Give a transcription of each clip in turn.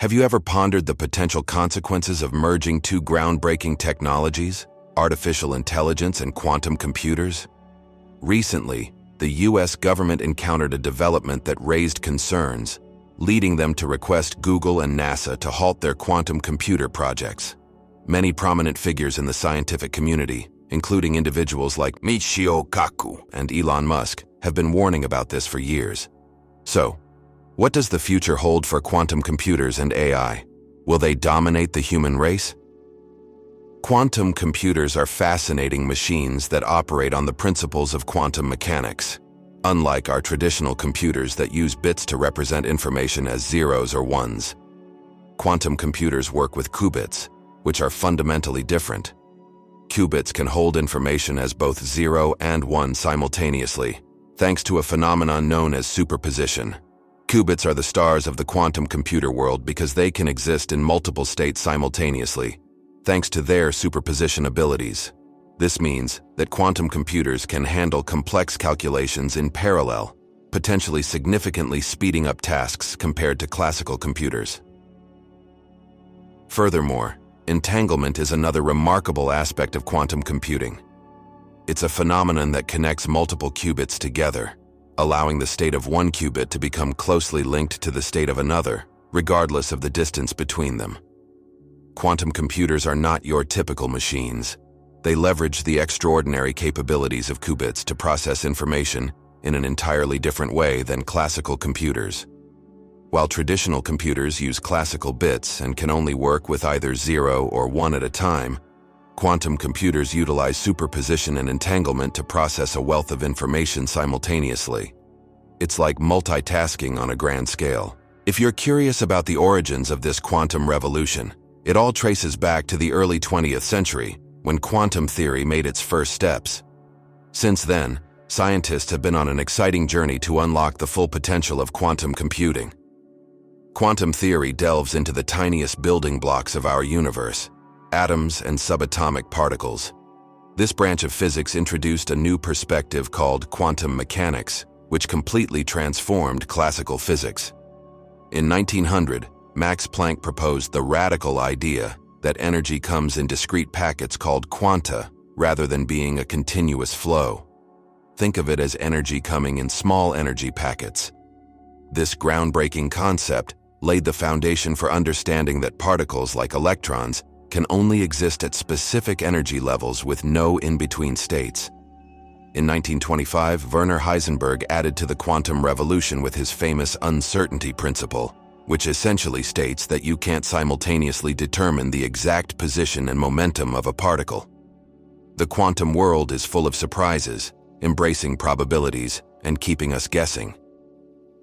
Have you ever pondered the potential consequences of merging two groundbreaking technologies, artificial intelligence and quantum computers? Recently, the US government encountered a development that raised concerns, leading them to request Google and NASA to halt their quantum computer projects. Many prominent figures in the scientific community, including individuals like Michio Kaku and Elon Musk, have been warning about this for years. So, what does the future hold for quantum computers and AI? Will they dominate the human race? Quantum computers are fascinating machines that operate on the principles of quantum mechanics. Unlike our traditional computers that use bits to represent information as zeros or ones, quantum computers work with qubits, which are fundamentally different. Qubits can hold information as both 0 and 1 simultaneously, thanks to a phenomenon known as superposition. Qubits are the stars of the quantum computer world because they can exist in multiple states simultaneously, thanks to their superposition abilities. This means that quantum computers can handle complex calculations in parallel, potentially significantly speeding up tasks compared to classical computers. Furthermore, entanglement is another remarkable aspect of quantum computing. It's a phenomenon that connects multiple qubits together, allowing the state of one qubit to become closely linked to the state of another, regardless of the distance between them. Quantum computers are not your typical machines. They leverage the extraordinary capabilities of qubits to process information in an entirely different way than classical computers. While traditional computers use classical bits and can only work with either 0 or 1 at a time, quantum computers utilize superposition and entanglement to process a wealth of information simultaneously. It's like multitasking on a grand scale. If you're curious about the origins of this quantum revolution, it all traces back to the early 20th century, when quantum theory made its first steps. Since then, scientists have been on an exciting journey to unlock the full potential of quantum computing. Quantum theory delves into the tiniest building blocks of our universe, atoms and subatomic particles. This branch of physics introduced a new perspective called quantum mechanics, which completely transformed classical physics. In 1900, Max Planck proposed the radical idea that energy comes in discrete packets called quanta, rather than being a continuous flow. Think of it as energy coming in small energy packets. This groundbreaking concept laid the foundation for understanding that particles like electrons can only exist at specific energy levels with no in-between states. In 1925, Werner Heisenberg added to the quantum revolution with his famous uncertainty principle, which essentially states that you can't simultaneously determine the exact position and momentum of a particle. The quantum world is full of surprises, embracing probabilities and keeping us guessing.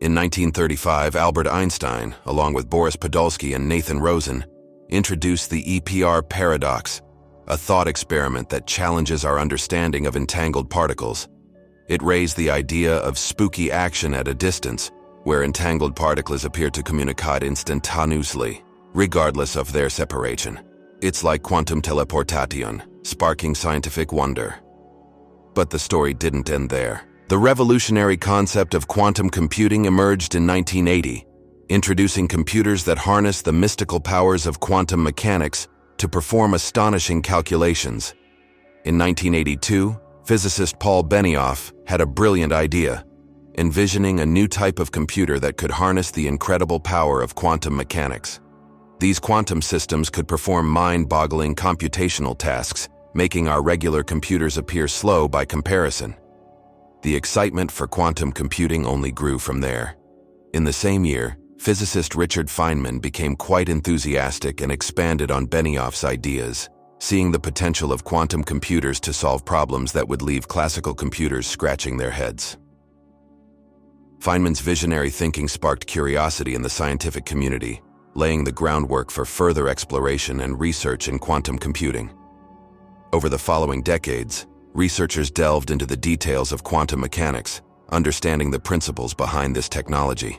In 1935, Albert Einstein, along with Boris Podolsky and Nathan Rosen, introduced the EPR paradox, a thought experiment that challenges our understanding of entangled particles. It raised the idea of spooky action at a distance, where entangled particles appear to communicate instantaneously, regardless of their separation. It's like quantum teleportation, sparking scientific wonder. But the story didn't end there. The revolutionary concept of quantum computing emerged in 1980, introducing computers that harness the mystical powers of quantum mechanics to perform astonishing calculations. In 1982, physicist Paul Benioff had a brilliant idea, envisioning a new type of computer that could harness the incredible power of quantum mechanics. These quantum systems could perform mind-boggling computational tasks, making our regular computers appear slow by comparison. The excitement for quantum computing only grew from there. In the same year, physicist Richard Feynman became quite enthusiastic and expanded on Benioff's ideas, seeing the potential of quantum computers to solve problems that would leave classical computers scratching their heads. Feynman's visionary thinking sparked curiosity in the scientific community, laying the groundwork for further exploration and research in quantum computing. Over the following decades, researchers delved into the details of quantum mechanics, understanding the principles behind this technology.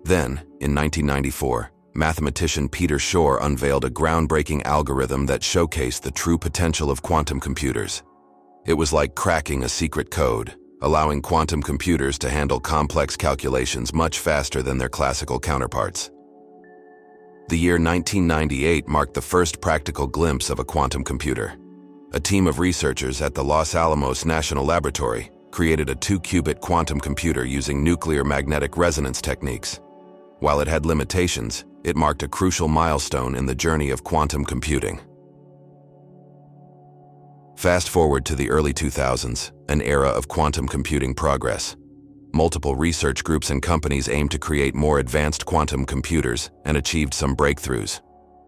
Then, in 1994, mathematician Peter Shor unveiled a groundbreaking algorithm that showcased the true potential of quantum computers. It was like cracking a secret code, allowing quantum computers to handle complex calculations much faster than their classical counterparts. The year 1998 marked the first practical glimpse of a quantum computer. A team of researchers at the Los Alamos National Laboratory created a 2-qubit quantum computer using nuclear magnetic resonance techniques. While it had limitations, it marked a crucial milestone in the journey of quantum computing. Fast forward to the early 2000s, an era of quantum computing progress. Multiple research groups and companies aimed to create more advanced quantum computers and achieved some breakthroughs.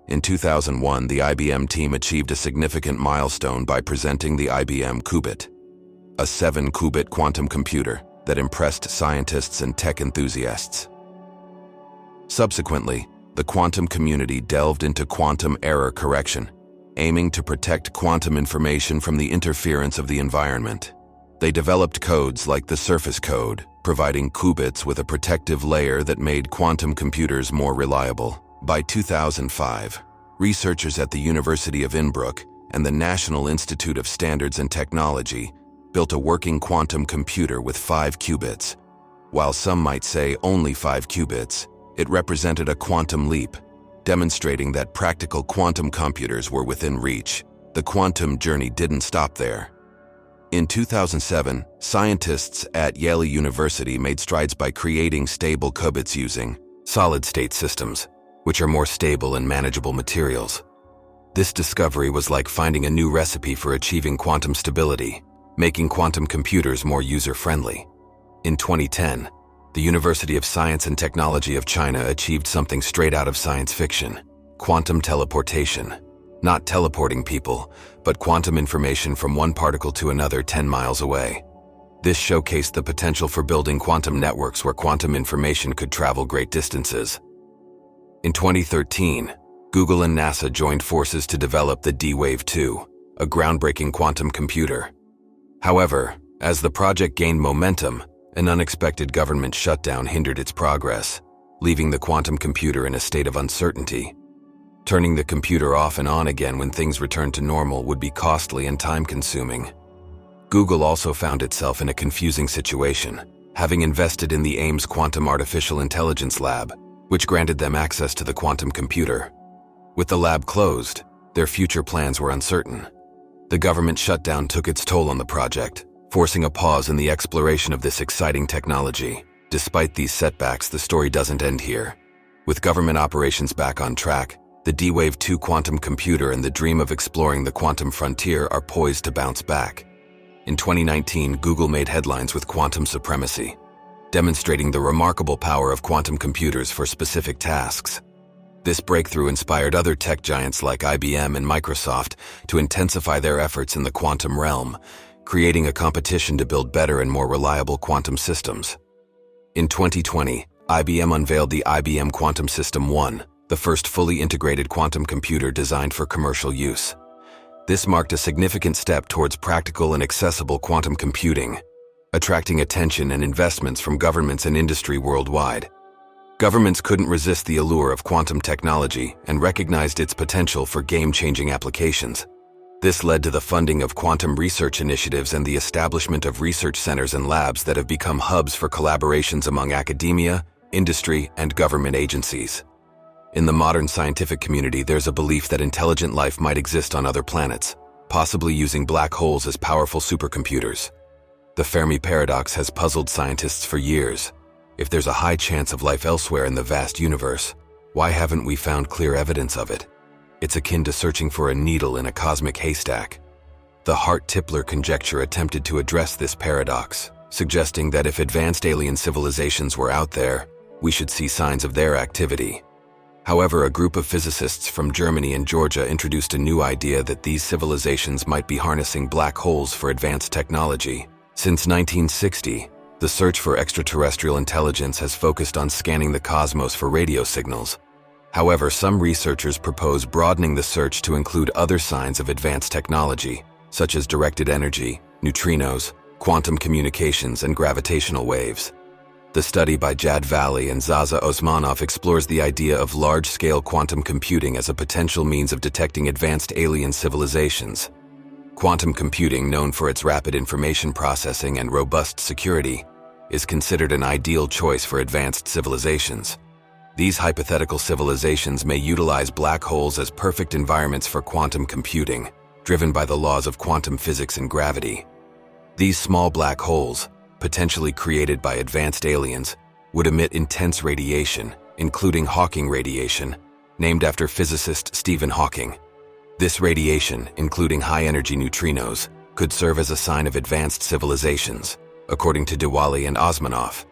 In 2001, the IBM team achieved a significant milestone by presenting the IBM qubit, a 7-qubit quantum computer that impressed scientists and tech enthusiasts. Subsequently, the quantum community delved into quantum error correction, aiming to protect quantum information from the interference of the environment. They developed codes like the surface code, providing qubits with a protective layer that made quantum computers more reliable. By 2005, researchers at the University of Innsbruck and the National Institute of Standards and Technology built a working quantum computer with 5 qubits. While some might say only 5 qubits, it represented a quantum leap, demonstrating that practical quantum computers were within reach. The quantum journey didn't stop there. In 2007, scientists at Yale University made strides by creating stable qubits using solid-state systems, which are more stable and manageable materials. This discovery was like finding a new recipe for achieving quantum stability, making quantum computers more user-friendly. In 2010, the University of Science and Technology of China achieved something straight out of science fiction: quantum teleportation. Not teleporting people, but quantum information from one particle to another 10 miles away. This showcased the potential for building quantum networks where quantum information could travel great distances. In 2013, Google and NASA joined forces to develop the D-Wave 2, a groundbreaking quantum computer. However, as the project gained momentum, an unexpected government shutdown hindered its progress, leaving the quantum computer in a state of uncertainty. Turning the computer off and on again when things returned to normal would be costly and time-consuming. Google also found itself in a confusing situation, having invested in the Ames Quantum Artificial Intelligence Lab, which granted them access to the quantum computer. With the lab closed, their future plans were uncertain. The government shutdown took its toll on the project, forcing a pause in the exploration of this exciting technology. Despite these setbacks, the story doesn't end here. With government operations back on track, the D-Wave 2 quantum computer and the dream of exploring the quantum frontier are poised to bounce back. In 2019, Google made headlines with quantum supremacy, demonstrating the remarkable power of quantum computers for specific tasks. This breakthrough inspired other tech giants like IBM and Microsoft to intensify their efforts in the quantum realm, creating a competition to build better and more reliable quantum systems. In 2020, IBM unveiled the IBM Quantum System 1, the first fully integrated quantum computer designed for commercial use. This marked a significant step towards practical and accessible quantum computing, attracting attention and investments from governments and industry worldwide. Governments couldn't resist the allure of quantum technology and recognized its potential for game-changing applications. This led to the funding of quantum research initiatives and the establishment of research centers and labs that have become hubs for collaborations among academia, industry, and government agencies. In the modern scientific community, there's a belief that intelligent life might exist on other planets, possibly using black holes as powerful supercomputers. The Fermi paradox has puzzled scientists for years. If there's a high chance of life elsewhere in the vast universe, why haven't we found clear evidence of it? It's akin to searching for a needle in a cosmic haystack. The Hart-Tipler conjecture attempted to address this paradox, suggesting that if advanced alien civilizations were out there, we should see signs of their activity. However, a group of physicists from Germany and Georgia introduced a new idea that these civilizations might be harnessing black holes for advanced technology. Since 1960, the search for extraterrestrial intelligence has focused on scanning the cosmos for radio signals. However, some researchers propose broadening the search to include other signs of advanced technology, such as directed energy, neutrinos, quantum communications, and gravitational waves. The study by Jad Valley and Zaza Osmanov explores the idea of large-scale quantum computing as a potential means of detecting advanced alien civilizations. Quantum computing, known for its rapid information processing and robust security, is considered an ideal choice for advanced civilizations. These hypothetical civilizations may utilize black holes as perfect environments for quantum computing, driven by the laws of quantum physics and gravity. These small black holes, potentially created by advanced aliens, would emit intense radiation, including Hawking radiation, named after physicist Stephen Hawking. This radiation, including high-energy neutrinos, could serve as a sign of advanced civilizations, according to Diwali and Osmanoff.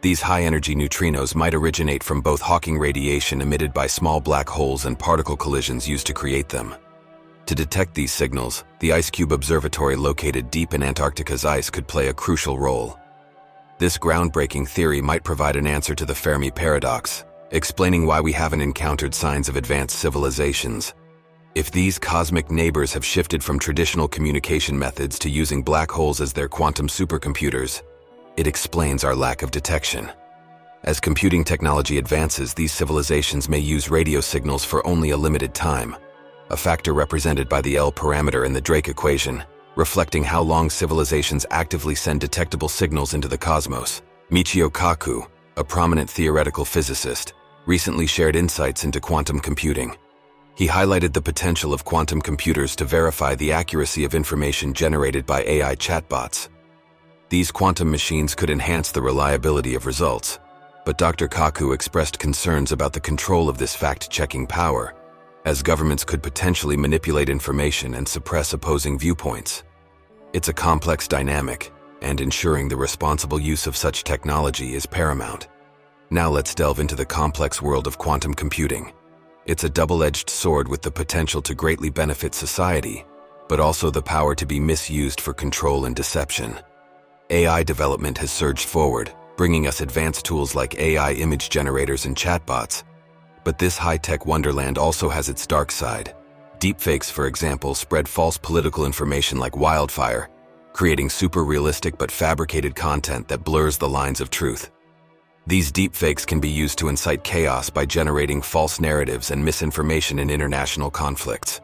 These high-energy neutrinos might originate from both Hawking radiation emitted by small black holes and particle collisions used to create them. To detect these signals, the IceCube Observatory located deep in Antarctica's ice could play a crucial role. This groundbreaking theory might provide an answer to the Fermi paradox, explaining why we haven't encountered signs of advanced civilizations. If these cosmic neighbors have shifted from traditional communication methods to using black holes as their quantum supercomputers, it explains our lack of detection. As computing technology advances, these civilizations may use radio signals for only a limited time, a factor represented by the L parameter in the Drake equation, reflecting how long civilizations actively send detectable signals into the cosmos. Michio Kaku, a prominent theoretical physicist, recently shared insights into quantum computing. He highlighted the potential of quantum computers to verify the accuracy of information generated by AI chatbots. These quantum machines could enhance the reliability of results, but Dr. Kaku expressed concerns about the control of this fact-checking power, as governments could potentially manipulate information and suppress opposing viewpoints. It's a complex dynamic, and ensuring the responsible use of such technology is paramount. Now let's delve into the complex world of quantum computing. It's a double-edged sword with the potential to greatly benefit society, but also the power to be misused for control and deception. AI development has surged forward, bringing us advanced tools like AI image generators and chatbots. But this high-tech wonderland also has its dark side. Deepfakes, for example, spread false political information like wildfire, creating super-realistic but fabricated content that blurs the lines of truth. These deepfakes can be used to incite chaos by generating false narratives and misinformation in international conflicts.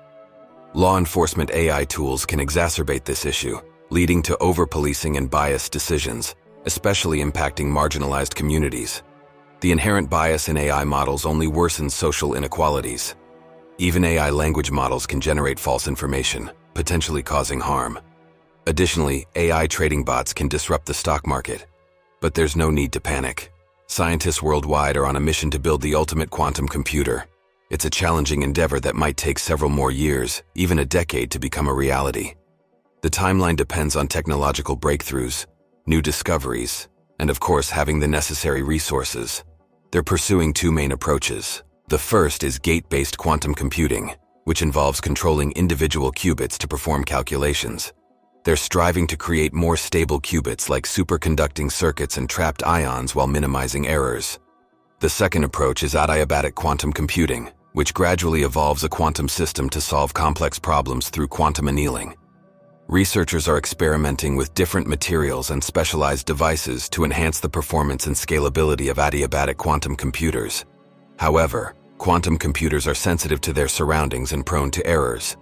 Law enforcement AI tools can exacerbate this issue, leading to over-policing and biased decisions, especially impacting marginalized communities. The inherent bias in AI models only worsens social inequalities. Even AI language models can generate false information, potentially causing harm. Additionally, AI trading bots can disrupt the stock market. But there's no need to panic. Scientists worldwide are on a mission to build the ultimate quantum computer. It's a challenging endeavor that might take several more years, even a decade, to become a reality. The timeline depends on technological breakthroughs, new discoveries, and of course having the necessary resources. They're pursuing two main approaches. The first is gate-based quantum computing, which involves controlling individual qubits to perform calculations. They're striving to create more stable qubits like superconducting circuits and trapped ions while minimizing errors. The second approach is adiabatic quantum computing, which gradually evolves a quantum system to solve complex problems through quantum annealing. Researchers are experimenting with different materials and specialized devices to enhance the performance and scalability of adiabatic quantum computers. However, quantum computers are sensitive to their surroundings and prone to errors.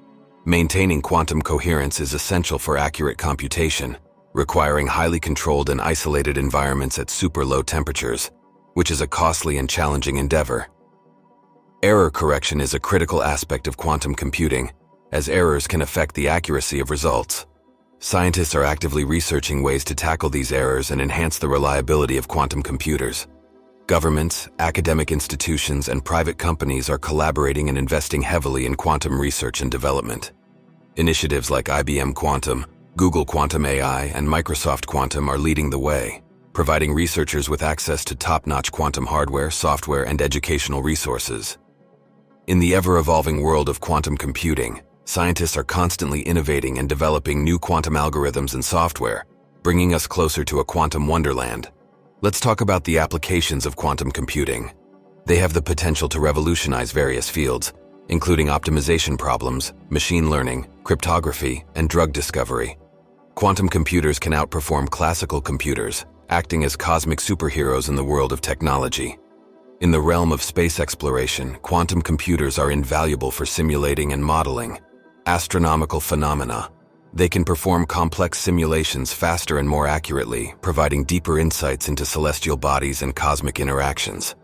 Maintaining quantum coherence is essential for accurate computation, requiring highly controlled and isolated environments at super low temperatures, which is a costly and challenging endeavor. Error correction is a critical aspect of quantum computing, as errors can affect the accuracy of results. Scientists are actively researching ways to tackle these errors and enhance the reliability of quantum computers. Governments, academic institutions, and private companies are collaborating and investing heavily in quantum research and development. Initiatives like IBM Quantum, Google Quantum AI, and Microsoft Quantum are leading the way, providing researchers with access to top-notch quantum hardware, software, and educational resources. In the ever-evolving world of quantum computing, scientists are constantly innovating and developing new quantum algorithms and software, bringing us closer to a quantum wonderland. Let's talk about the applications of quantum computing. They have the potential to revolutionize various fields, including optimization problems, machine learning, cryptography, and drug discovery. Quantum computers can outperform classical computers, acting as cosmic superheroes in the world of technology. In the realm of space exploration, quantum computers are invaluable for simulating and modeling astronomical phenomena. They can perform complex simulations faster and more accurately, providing deeper insights into celestial bodies and cosmic interactions.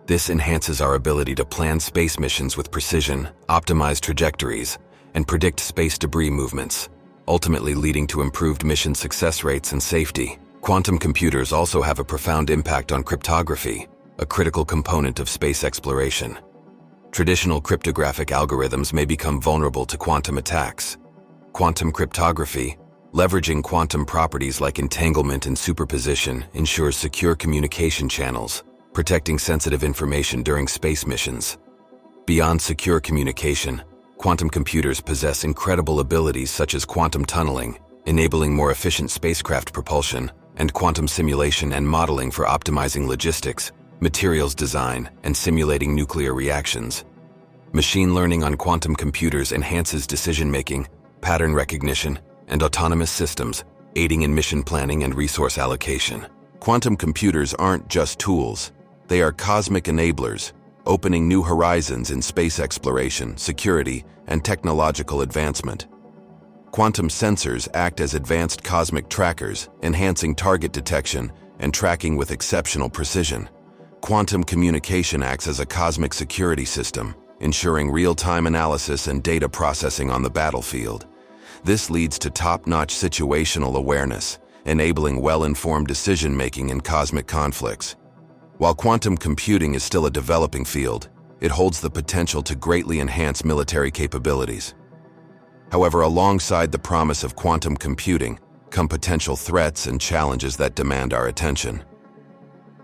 This enhances our ability to plan space missions with precision, optimize trajectories, and predict space debris movements, ultimately leading to improved mission success rates and safety. Quantum computers also have a profound impact on cryptography, a critical component of space exploration. Traditional cryptographic algorithms may become vulnerable to quantum attacks. Quantum cryptography, leveraging quantum properties like entanglement and superposition, ensures secure communication channels, protecting sensitive information during space missions. Beyond secure communication, quantum computers possess incredible abilities such as quantum tunneling, enabling more efficient spacecraft propulsion, and quantum simulation and modeling for optimizing logistics, materials design, and simulating nuclear reactions. Machine learning on quantum computers enhances decision-making, pattern recognition, and autonomous systems, aiding in mission planning and resource allocation. Quantum computers aren't just tools, they are cosmic enablers, opening new horizons in space exploration, security, and technological advancement. Quantum sensors act as advanced cosmic trackers, enhancing target detection and tracking with exceptional precision. Quantum communication acts as a cosmic security system, ensuring real-time analysis and data processing on the battlefield. This leads to top-notch situational awareness, enabling well-informed decision-making in cosmic conflicts. While quantum computing is still a developing field, it holds the potential to greatly enhance military capabilities. However, alongside the promise of quantum computing come potential threats and challenges that demand our attention.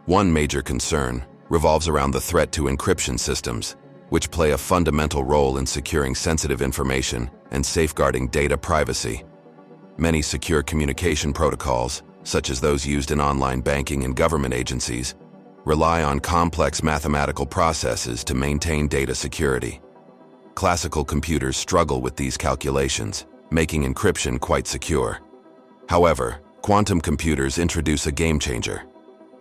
One major concern revolves around the threat to encryption systems, which play a fundamental role in securing sensitive information and safeguarding data privacy. Many secure communication protocols, such as those used in online banking and government agencies, rely on complex mathematical processes to maintain data security. Classical computers struggle with these calculations, making encryption quite secure. However, quantum computers introduce a game-changer.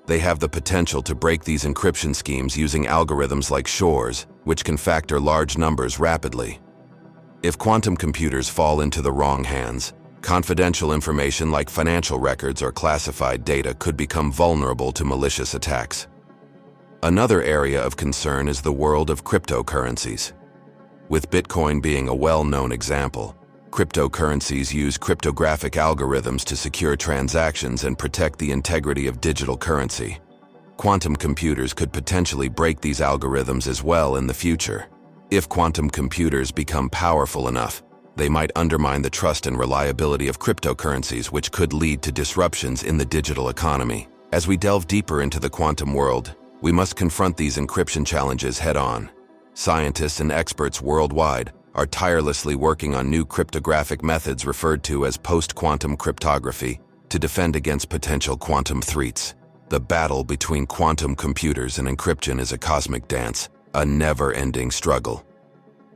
They have the potential to break these encryption schemes using algorithms like Shor's, which can factor large numbers rapidly. If quantum computers fall into the wrong hands, confidential information like financial records or classified data could become vulnerable to malicious attacks. Another area of concern is the world of cryptocurrencies. With Bitcoin being a well-known example, cryptocurrencies use cryptographic algorithms to secure transactions and protect the integrity of digital currency. Quantum computers could potentially break these algorithms as well in the future. If quantum computers become powerful enough, they might undermine the trust and reliability of cryptocurrencies, which could lead to disruptions in the digital economy. As we delve deeper into the quantum world, we must confront these encryption challenges head-on. Scientists and experts worldwide are tirelessly working on new cryptographic methods referred to as post-quantum cryptography to defend against potential quantum threats. The battle between quantum computers and encryption is a cosmic dance, a never-ending struggle.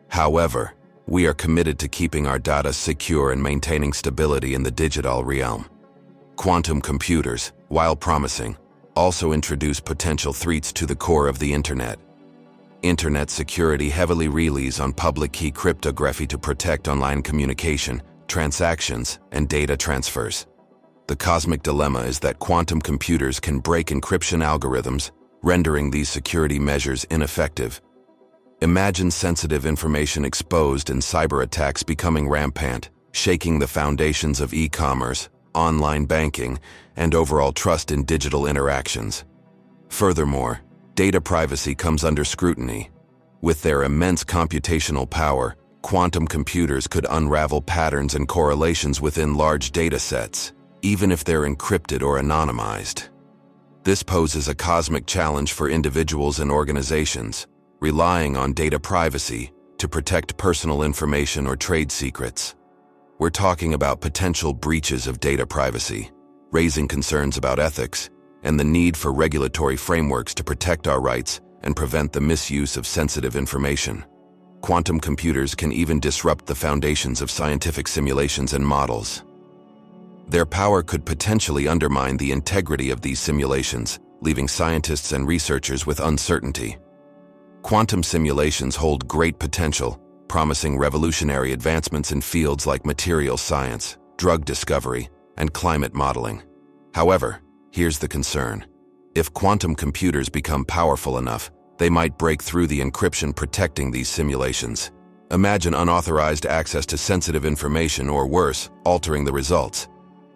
However, we are committed to keeping our data secure and maintaining stability in the digital realm. Quantum computers, while promising, also introduce potential threats to the core of the Internet. Internet security heavily relies on public key cryptography to protect online communication, transactions, and data transfers. The cosmic dilemma is that quantum computers can break encryption algorithms, rendering these security measures ineffective. Imagine sensitive information exposed and cyber attacks becoming rampant, shaking the foundations of e-commerce, online banking, and overall trust in digital interactions. Furthermore, data privacy comes under scrutiny. With their immense computational power, quantum computers could unravel patterns and correlations within large data sets, even if they're encrypted or anonymized. This poses a cosmic challenge for individuals and organizations, relying on data privacy to protect personal information or trade secrets. We're talking about potential breaches of data privacy, raising concerns about ethics, and the need for regulatory frameworks to protect our rights and prevent the misuse of sensitive information. Quantum computers can even disrupt the foundations of scientific simulations and models. Their power could potentially undermine the integrity of these simulations, leaving scientists and researchers with uncertainty. Quantum simulations hold great potential, promising revolutionary advancements in fields like materials science, drug discovery, and climate modeling. However, here's the concern. If quantum computers become powerful enough, They might break through the encryption protecting these simulations. Imagine unauthorized access to sensitive information or worse, altering the results.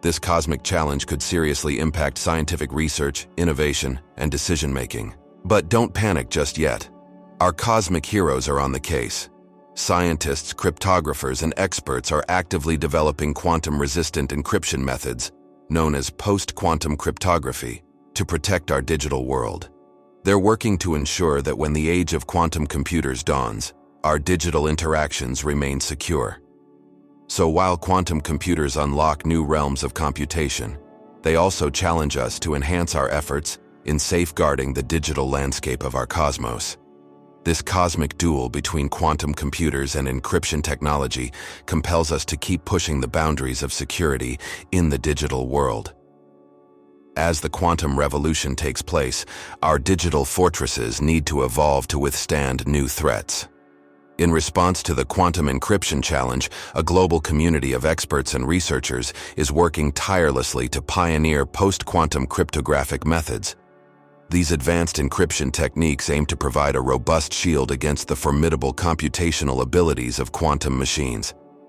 This cosmic challenge could seriously impact scientific research, innovation, and decision-making. But don't panic just yet. Our cosmic heroes are on the case. Scientists, cryptographers, and experts are actively developing quantum-resistant encryption methods, known as post-quantum cryptography, to protect our digital world. They're working to ensure that when the age of quantum computers dawns, our digital interactions remain secure. So while quantum computers unlock new realms of computation, they also challenge us to enhance our efforts in safeguarding the digital landscape of our cosmos. This cosmic duel between quantum computers and encryption technology compels us to keep pushing the boundaries of security in the digital world. As the quantum revolution takes place, our digital fortresses need to evolve to withstand new threats. In response to the quantum encryption challenge, a global community of experts and researchers is working tirelessly to pioneer post-quantum cryptographic methods. These advanced encryption techniques aim to provide a robust shield against the formidable computational abilities of quantum machines.